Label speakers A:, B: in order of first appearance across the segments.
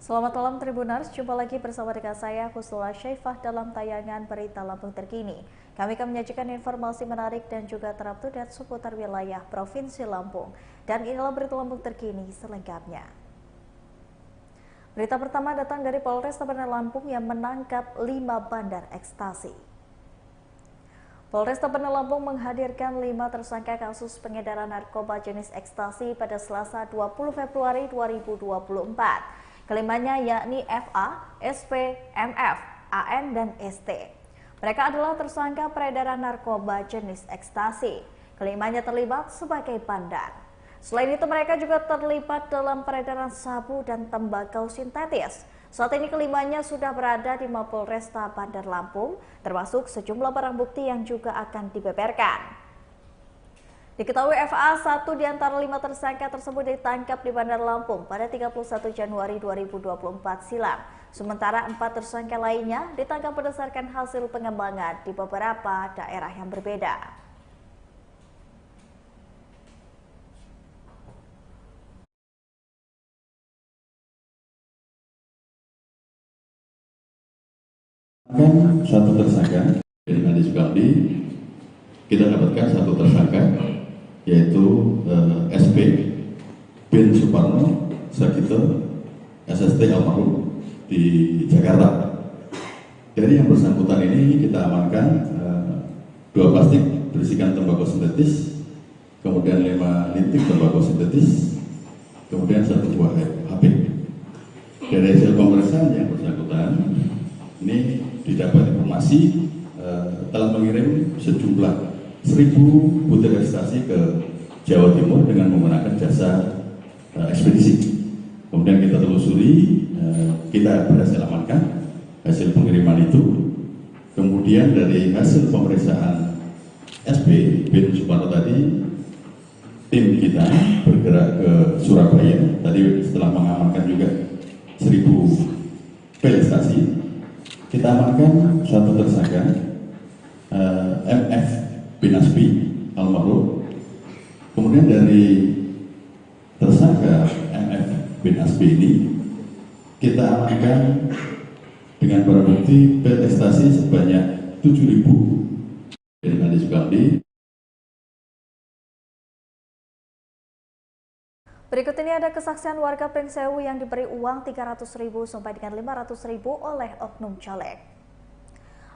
A: Selamat malam Tribuners, jumpa lagi bersama dengan saya Husnul Syaifah dalam tayangan Berita Lampung Terkini. Kami akan menyajikan informasi menarik dan juga terupdate seputar wilayah Provinsi Lampung. Dan inilah Berita Lampung Terkini selengkapnya. Berita pertama datang dari Polres Tabanan Lampung yang menangkap 5 bandar ekstasi. Polres Tabanan Lampung menghadirkan 5 tersangka kasus pengedaran narkoba jenis ekstasi pada Selasa 20 Februari 2024. Kelimanya yakni FA, SP, MF, AN, dan ST. Mereka adalah tersangka peredaran narkoba jenis ekstasi. Kelimanya terlibat sebagai bandar. Selain itu mereka juga terlibat dalam peredaran sabu dan tembakau sintetis. Saat ini kelimanya sudah berada di Mapolresta Bandar Lampung, termasuk sejumlah barang bukti yang juga akan dibeberkan. Diketahui FA, satu di antara 5 tersangka tersebut ditangkap di Bandar Lampung pada 31 Januari 2024 silam. Sementara 4 tersangka lainnya ditangkap berdasarkan hasil pengembangan di beberapa daerah yang berbeda.
B: Satu tersangka dari Adi Sukamdi, kita dapatkan satu tersangka yaitu SP bin Suparno Sagito SST almarhum di Jakarta. Dari yang bersangkutan ini kita amankan 2 plastik berisikan tembakau sintetis, kemudian 5 linting tembakau sintetis, kemudian 1 buah HP. Dari hasil pemeriksaan yang bersangkutan ini didapat informasi telah mengirim sejumlah 1000 butir ekstasi ke Jawa Timur dengan menggunakan jasa ekspedisi. Kemudian kita telusuri, kita berhasil amankan hasil pengiriman itu. Kemudian dari hasil pemeriksaan SP bin Suparno tadi, tim kita bergerak ke Surabaya. Tadi setelah mengamankan juga 1000 pil ekstasi, kita amankan satu tersangka MF bin Aspi almarhum. Kemudian dari tersangka MF bin Aspi ini kita amankan dengan barang bukti pil ekstasi sebanyak 7.000 dari Adi Sukamdi.
A: Berikut ini ada kesaksian warga Pringsewu yang diberi uang 300.000 sampai dengan 500.000 oleh oknum caleg.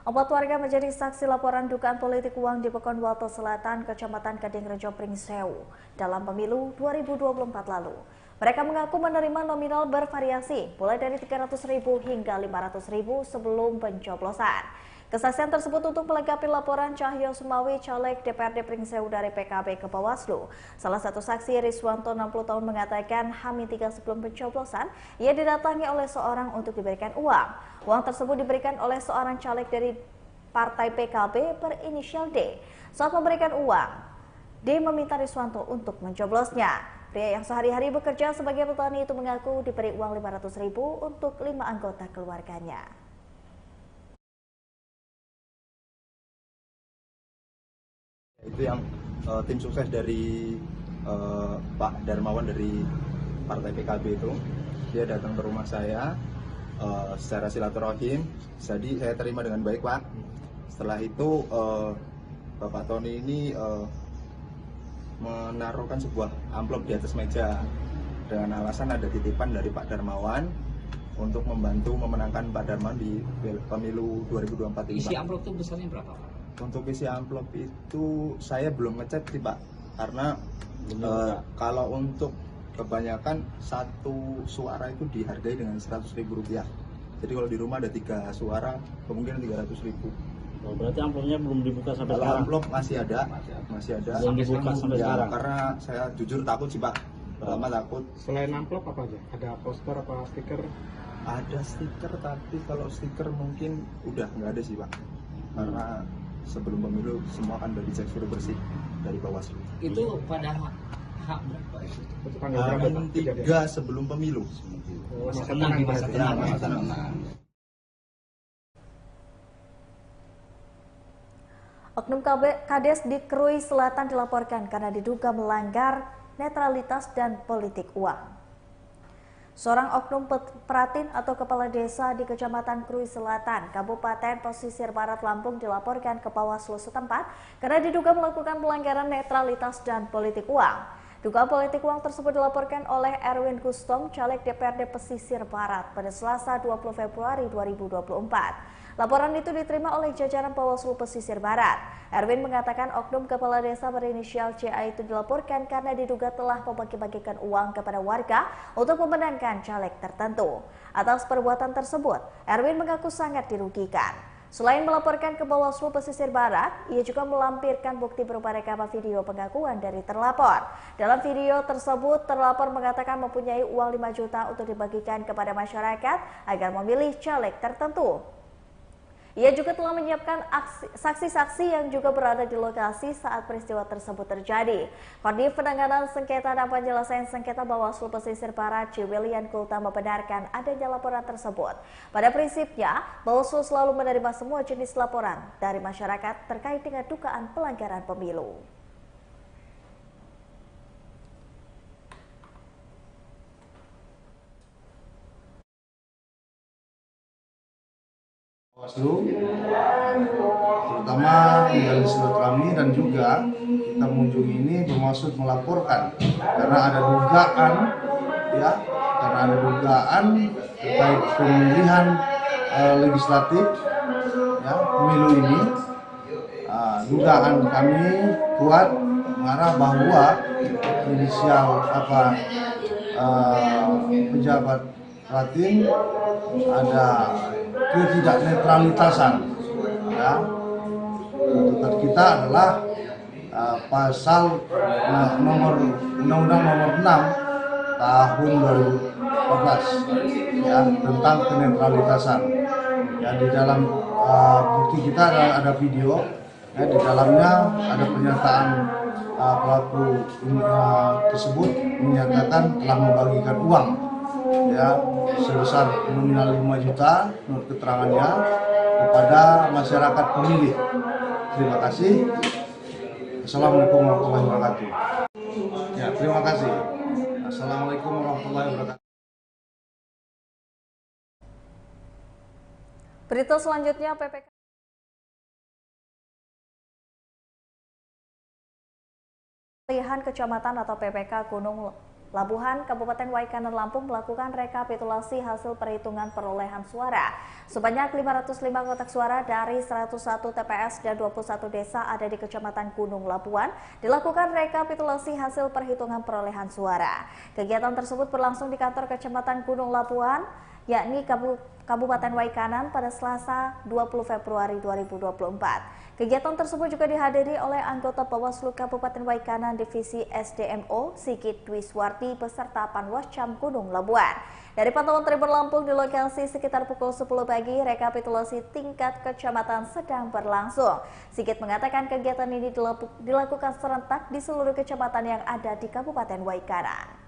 A: 4 warga menjadi saksi laporan dugaan politik uang di Pekonwato Selatan, Kecamatan Gadingrejo, Pringsewu dalam pemilu 2024 lalu. Mereka mengaku menerima nominal bervariasi, mulai dari 300.000 hingga 500.000 sebelum pencoblosan. Kesaksian tersebut untuk melengkapi laporan Cahyo Sumawi, caleg DPRD Pringsewu dari PKB ke Bawaslu. Salah satu saksi, Riswanto, 60 tahun, mengatakan H-3 sebelum pencoblosan, ia didatangi oleh seorang untuk diberikan uang. Uang tersebut diberikan oleh seorang caleg dari partai PKB berinisial D. Saat memberikan uang, D meminta Riswanto untuk mencoblosnya. Pria yang sehari-hari bekerja sebagai petani itu mengaku diberi uang 500.000 untuk 5 anggota keluarganya.
C: Itu yang tim sukses dari Pak Darmawan dari partai PKB itu, dia datang ke rumah saya secara silaturahim. Jadi saya terima dengan baik, Pak. Setelah itu Bapak Tony ini menaruhkan sebuah amplop di atas meja dengan alasan ada titipan dari Pak Darmawan untuk membantu memenangkan Pak Darmawan di pemilu 2024 ini.
D: Isi amplop itu besarnya berapa, Pak?
C: Untuk isi amplop itu saya belum ngecek sih, Pak, karena kalau untuk kebanyakan satu suara itu dihargai dengan Rp100.000. Jadi kalau di rumah ada 3 suara, kemungkinan 300.000.
D: Oh, berarti amplopnya belum dibuka sampai
C: kalau
D: sekarang?
C: Amplop masih ada.
D: Belum dibuka sampai
C: ya,
D: sekarang?
C: Karena saya jujur takut sih, Pak. Pertama takut.
E: Selain amplop apa aja? Ada poster apa stiker?
C: Ada stiker, tapi kalau stiker mungkin udah nggak ada sih, Pak. Karena sebelum pemilu semua kan udah dicek suruh bersih dari Bawaslu.
D: Itu pada hak berapa itu?
E: Itu tanggal berapa?
C: H-3 sebelum pemilu.
D: Masa tenang di masa tenang.
C: Masa tenang.
A: Oknum Kades di Krui Selatan dilaporkan karena diduga melanggar netralitas dan politik uang. Seorang oknum peratin atau kepala desa di Kecamatan Krui Selatan, Kabupaten Pesisir Barat Lampung dilaporkan ke Bawaslu setempat karena diduga melakukan pelanggaran netralitas dan politik uang. Dugaan politik uang tersebut dilaporkan oleh Erwin Gustom, caleg DPRD Pesisir Barat pada Selasa 20 Februari 2024. Laporan itu diterima oleh jajaran Bawaslu Pesisir Barat. Erwin mengatakan oknum kepala desa berinisial CA itu dilaporkan karena diduga telah membagi-bagikan uang kepada warga untuk memenangkan caleg tertentu. Atas perbuatan tersebut, Erwin mengaku sangat dirugikan. Selain melaporkan ke Bawaslu Pesisir Barat, ia juga melampirkan bukti berupa rekaman video pengakuan dari terlapor. Dalam video tersebut, terlapor mengatakan mempunyai uang 5 juta untuk dibagikan kepada masyarakat agar memilih caleg tertentu. Ia juga telah menyiapkan saksi-saksi yang juga berada di lokasi saat peristiwa tersebut terjadi. Kodim Penanganan Sengketa dan Penyelesaian Sengketa Bawaslu Pesisir Barat, Ciwilian Kulta, membenarkan adanya laporan tersebut. Pada prinsipnya, Bawaslu selalu menerima semua jenis laporan dari masyarakat terkait dengan dugaan pelanggaran pemilu.
F: Bawaslu terutama menjalin silaturahmi dan juga kita mengunjungi ini bermaksud melaporkan karena ada dugaan terkait pemilihan legislatif pemilu ini. Dugaan kami kuat mengarah bahwa inisial pejabat Ratin ada ketidak netralitasan. Tuntutan kita adalah pasal nomor Undang-Undang nomor 6 tahun 2014 tentang kenetralitasan. Di dalam bukti kita ada video, di dalamnya ada pernyataan pelaku tersebut menyatakan telah membagikan uang sebesar nominal 5 juta menurut keterangannya kepada masyarakat pemilih. Terima kasih. Assalamualaikum warahmatullahi wabarakatuh. Terima kasih. Assalamualaikum warahmatullahi wabarakatuh.
A: Berita selanjutnya, PPK Pemilihan Kecamatan atau PPK Gunung Labuhan, Kabupaten Waikanan, Lampung melakukan rekapitulasi hasil perhitungan perolehan suara. Sebanyak 505 kotak suara dari 101 TPS dan 21 desa ada di Kecamatan Gunung Labuhan dilakukan rekapitulasi hasil perhitungan perolehan suara. Kegiatan tersebut berlangsung di kantor Kecamatan Gunung Labuhan, yakni Kabupaten Waikanan pada Selasa 20 Februari 2024. Kegiatan tersebut juga dihadiri oleh anggota Bawaslu Kabupaten Waikanan Divisi SDMO Sigit Dwi Swardi beserta Panwascam Gunung Labuhan. Dari pantauan Tribun Lampung di lokasi sekitar pukul 10 pagi, rekapitulasi tingkat kecamatan sedang berlangsung. Sigit mengatakan kegiatan ini dilakukan serentak di seluruh kecamatan yang ada di Kabupaten Waikanan.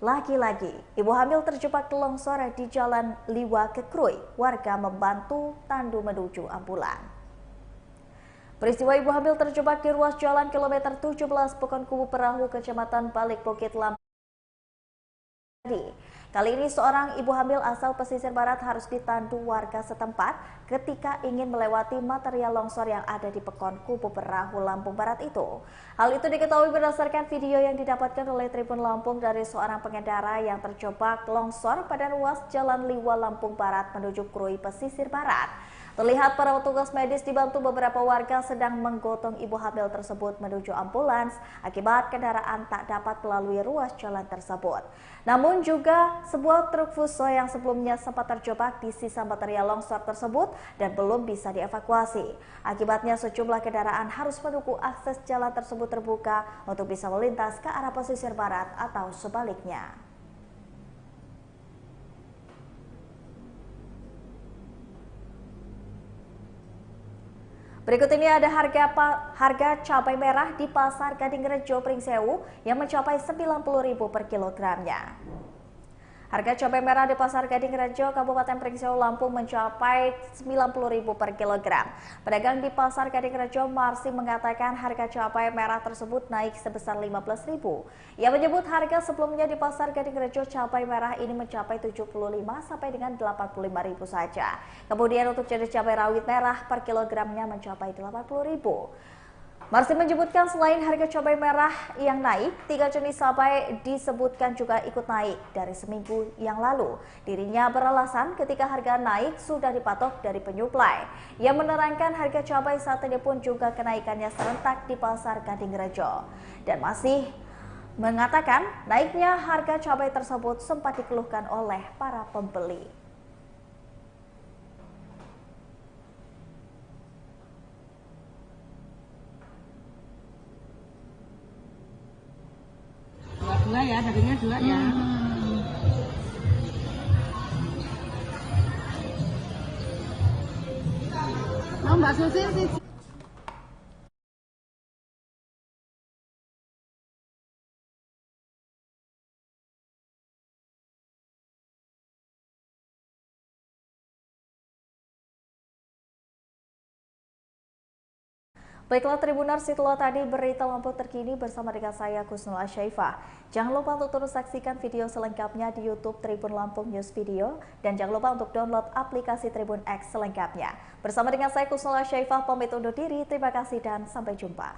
A: Lagi-lagi, ibu hamil terjebak longsor di Jalan Liwa Kekrui. Warga membantu tandu menuju ambulan. Peristiwa ibu hamil terjebak di ruas jalan kilometer 17 Pekonkubu Perahu, Kecamatan Balik Bukit Lampung. Kali ini seorang ibu hamil asal pesisir barat harus ditandu warga setempat ketika ingin melewati material longsor yang ada di Pekonkubu Perahu, Lampung Barat itu. Hal itu diketahui berdasarkan video yang didapatkan oleh Tribun Lampung dari seorang pengendara yang terjebak longsor pada ruas Jalan Liwa Lampung Barat menuju Krui Pesisir Barat. Terlihat para petugas medis dibantu beberapa warga sedang menggotong ibu hamil tersebut menuju ambulans akibat kendaraan tak dapat melalui ruas jalan tersebut. Namun juga sebuah truk fuso yang sebelumnya sempat terjebak di sisa material longsor tersebut dan belum bisa dievakuasi. Akibatnya sejumlah kendaraan harus menunggu akses jalan tersebut terbuka untuk bisa melintas ke arah pesisir barat atau sebaliknya. Berikut ini ada harga cabai merah di Pasar Gading Rejo Pringsewu yang mencapai Rp90.000 per kilogramnya. Harga cabai merah di Pasar Gading Rejo, Kabupaten Pringsewu, Lampung mencapai Rp90.000 per kilogram. Pedagang di Pasar Gading Rejo masih mengatakan harga cabai merah tersebut naik sebesar Rp15.000. Ia menyebut harga sebelumnya di Pasar Gading Rejo cabai merah ini mencapai Rp75 sampai dengan Rp85.000 saja. Kemudian untuk jenis cabai rawit merah per kilogramnya mencapai Rp80.000. Marsi menyebutkan selain harga cabai merah yang naik, 3 jenis cabai disebutkan juga ikut naik dari seminggu yang lalu. Dirinya beralasan ketika harga naik sudah dipatok dari penyuplai. Ia menerangkan harga cabai saat ini pun juga kenaikannya serentak di Pasar Gading Rejo. Dan masih mengatakan naiknya harga cabai tersebut sempat dikeluhkan oleh para pembeli.
G: Dua ya, dagingnya 2 ya. Oh, Mbak Susi sih.
A: Baiklah Tribuners, itulah tadi berita Lampung terkini bersama dengan saya Kusnul Asyaifah. Jangan lupa untuk terus saksikan video selengkapnya di YouTube Tribun Lampung News Video dan jangan lupa untuk download aplikasi Tribun X selengkapnya. Bersama dengan saya Kusnul Asyaifah pamit undur diri. Terima kasih dan sampai jumpa.